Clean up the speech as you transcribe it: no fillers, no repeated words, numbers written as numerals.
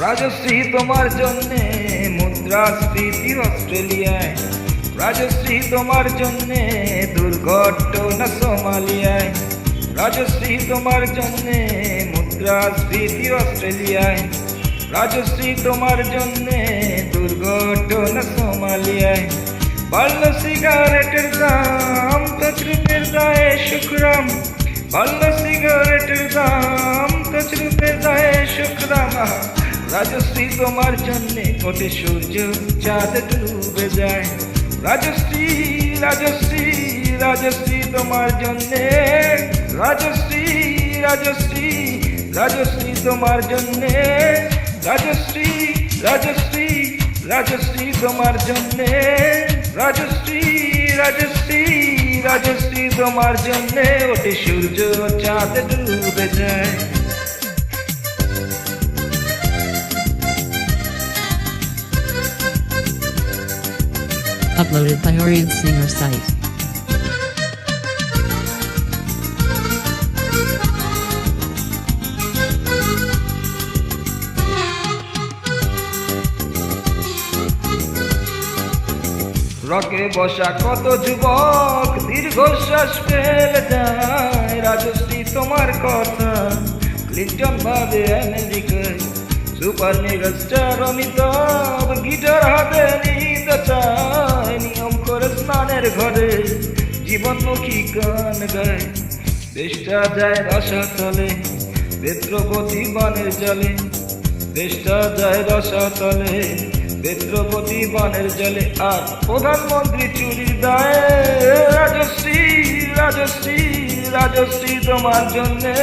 রাজশ্রী তোমার জন্যে মুদ্রাস্ফীতি অস্ট্রেলিয়ায়, রাজশ্রী তোমার জন্যে দুর্ঘটনা সোমালিয়ায়, রাজশ্রী তোমার জন্যে মুদ্রাস্ফীতি অস্ট্রেলিয়ায়, রাজশ্রী তোমার জন্যে দুর্ঘটনা সোমালিয়ায়। বাড়ল সিগারেটের দাম, তছরূপের দায়ে শুক্রাম, বাড়ল সিগারেটের দাম, তছরূপের দায়ে শুক্রাম। রাজশ্রী তোমার জন্যে ওঠে সূর্য, চাঁদ ডুবে যায়। রাজশ্রী রাজশ্রী রাজশ্রী তোমার জন্যে, রাজশ্রী রাজশ্রী রাজশ্রী তোমার জন্যে, রাজশ্রী রাজশ্রী রাজশ্রী তোমার জন্যে, রাজশ্রী রাজশ্রী রাজশ্রী তোমার জন্যে ওঠে সূর্য, চাঁদ ডুবে যায়। Uploaded by Orient Singer site. রকে বসা কত যুবক দীর্ঘশ্বাস ফেলে যায়। রাজশ্রী তোমার কথা ক্লিন্টন ভাবে আমেরিকায়, সুপার মেগাস্টার অমিতাভ গিটার হাতে নিতে চায়। নিয়ম করে স্নানের ঘরে জীবনমুখী গান গায়। দেশটা যায় রসাতলে বেত্রপতি বানের জলে, দেশটা যায় রসাতলে বেত্রপতি বানের জলে। আর প্রধানমন্ত্রী চুরির দায়ে রাজশ্রী রাজশ্রী রাজশ্রী তোমার জন্যে,